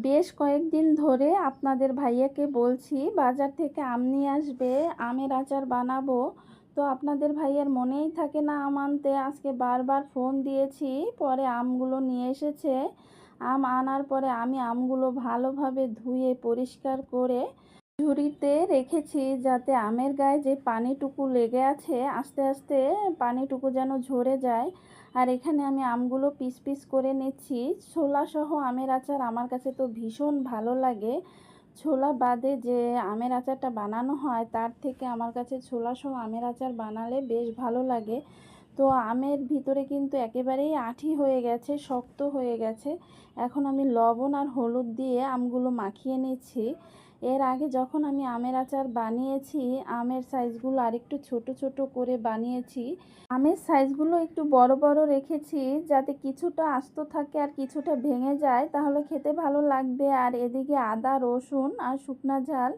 বেশ কয়েকদিন ধরে আপনাদের ভাইয়াকে বলছি বাজার থেকে আম নিয়ে আসবে, আমের আচার বানাবো। তো আপনাদের ভাইয়ার মনেই থাকে না আম আনতে। আজকে বারবার ফোন দিয়েছি, পরে আমগুলো নিয়ে এসেছে। আম আনার পরে আমি আমগুলো ভালোভাবে ধুয়ে পরিষ্কার করে ঝুড়িতে রেখেছি, যাতে আমের গায়ে যে পানিটুকু লেগে আছে আস্তে আস্তে পানিটুকু যেন ঝরে যায়। আর এখানে আমি আমগুলো পিস পিস করে নিচ্ছি। ছোলা সহ আমের আচার আমার কাছে তো ভীষণ ভালো লাগে। ছোলা বাদে যে আমের আচারটা বানানো হয় তার থেকে আমার কাছে ছোলা সহ আমের আচার বানালে বেশ ভালো লাগে। তো আমের ভিতরে কিন্তু একেবারেই আঁঠি হয়ে গেছে, শক্ত হয়ে গেছে। এখন আমি লবণ আর হলুদ দিয়ে আমগুলো মাখিয়ে নিচ্ছি। এর আগে যখন আমি আমের আচার বানিয়েছি, আমের সাইজগুলো আরেকটু ছোট ছোট করে বানিয়েছি। আমের সাইজগুলো একটু বড় বড় রেখেছি, যাতে কিছুটা আস্ত থাকে আর কিছুটা ভেঙে যায়, তাহলে খেতে ভালো লাগবে। আর এদিকে আদা রসুন আর শুকনা ঝাল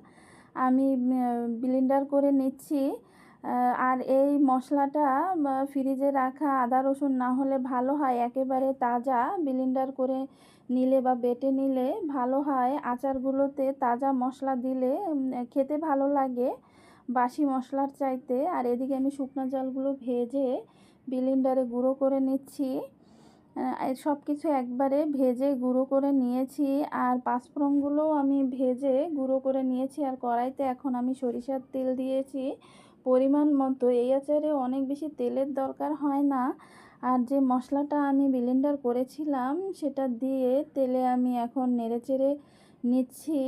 আমি ব্লেন্ডার করে নিচ্ছি। আর এই মশলাটা ফ্রিজে রাখা আদা রসুন না হলে ভালো হয়, একেবারে তাজা ব্লেন্ডার করে নিলে বা বেটে নিলে ভালো হয়। আচারগুলোতে তাজা মশলা দিলে খেতে ভালো লাগে বাসি মশলার চাইতে। আর এদিকে আমি শুকনো ঝালগুলো ভেজে ব্লেন্ডারে গুঁড়ো করে নিচ্ছি। সব কিছু একবারে ভেজে গুঁড়ো করে নিয়েছি। আর পাঁচফোড়নগুলোও আমি ভেজে গুঁড়ো করে নিয়েছি। আর কড়াইতে এখন আমি সরিষার তেল দিয়েছি পরিমাণ মতো। এই আচারে অনেক বেশি তেলের দরকার হয় না। আর যে মশলাটা আমি ব্লেন্ডার করেছিলাম সেটা দিয়ে তেলে আমি এখন নেড়েচেড়ে নিচ্ছি।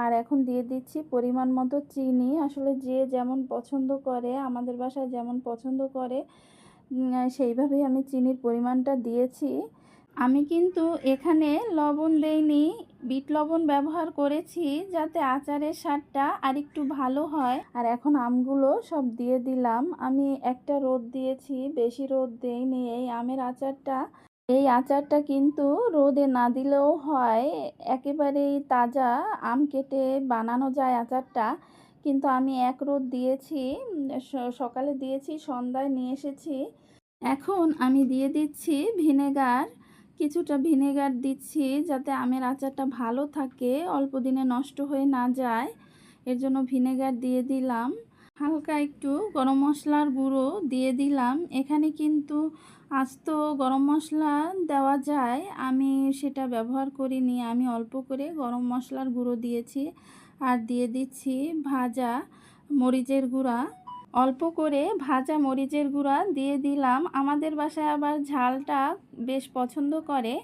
আর এখন দিয়ে দিচ্ছি পরিমাণ মতো চিনি। আসলে যে যেমন পছন্দ করে, আমাদের বাসায় যেমন পছন্দ করে সেইভাবেই আমি চিনির পরিমাণটা দিয়েছি। আমি কিন্তু এখানে লবণ দেইনি, বিট লবণ ব্যবহার করেছি, যাতে আচারের স্বাদটা আরেকটু ভালো হয়। আর এখন আমগুলো সব দিয়ে দিলাম। আমি একটা রোদ দিয়েছি, বেশি রোদ দেইনি। এই আচারটা কিন্তু রোদে না দিলেও হয়, একেবারেই তাজা আম কেটে বানানো যায় আচারটা। কিন্তু আমি এক রোদ দিয়েছি, সকালে দিয়েছি, সন্ধ্যায় নিয়ে এসেছি। এখন আমি দিয়ে দিচ্ছি ভিনেগার। কিছুটা ভিনেগার দিচ্ছি যাতে আমের আচারটা ভালো থাকে, অল্প দিনে নষ্ট হয়ে না যায়। এর জন্য ভিনেগার দিয়ে দিলাম। হালকা একটু গরম মশলার গুঁড়ো দিয়ে দিলাম। এখানে কিন্তু আস্ত গরম মশলা দেওয়া যায়, আমি সেটা ব্যবহার করিনি। আমি অল্প করে গরম মশলার গুঁড়ো দিয়েছি। আর দিয়ে দিচ্ছি ভাজা মরিচের গুঁড়া। অল্প করে ভাজা মরিচের গুঁড়া দিয়ে দিলাম। আমাদের বাসায় আবার ঝালটা বেশ পছন্দ করে,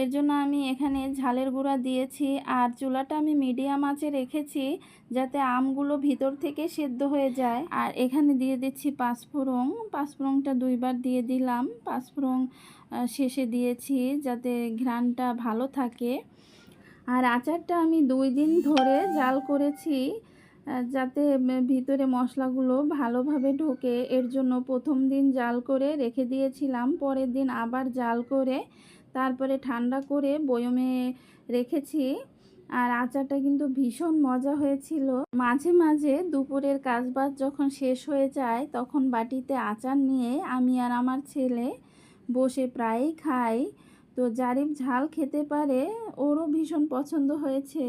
এর জন্য আমি এখানে ঝালের গুঁড়া দিয়েছি। আর চুলাটা আমি মিডিয়াম আঁচে রেখেছি, যাতে আমগুলো ভিতর থেকে সেদ্ধ হয়ে যায়। আর এখানে দিয়ে দিচ্ছি পাঁচফোড়ন। পাঁচফোড়নটা দুইবার দিয়ে দিলাম। পাঁচফোড়ন শেষে দিয়েছি যাতে ঘ্রাণটা ভালো থাকে। আর আচারটা আমি 2 দিন ধরে জাল করেছি, যাতে ভিতরে মশলাগুলো ভালোভাবে ঢোকে। এর জন্য প্রথম দিন জাল করে রেখে দিয়েছিলাম, পরের দিন আবার জাল করে তারপরে ঠান্ডা করে বয়মে রেখেছি। আর আচারটা কিন্তু ভীষণ মজা হয়েছিল। মাঝে মাঝে দুপুরের কাজবাজ যখন শেষ হয়ে যায়, তখন বাটিতে আচার নিয়ে আমি আর আমার ছেলে বসে প্রায়ই খাই। তো জারিফ ঝাল খেতে পারে, ওরও ভীষণ পছন্দ হয়েছে।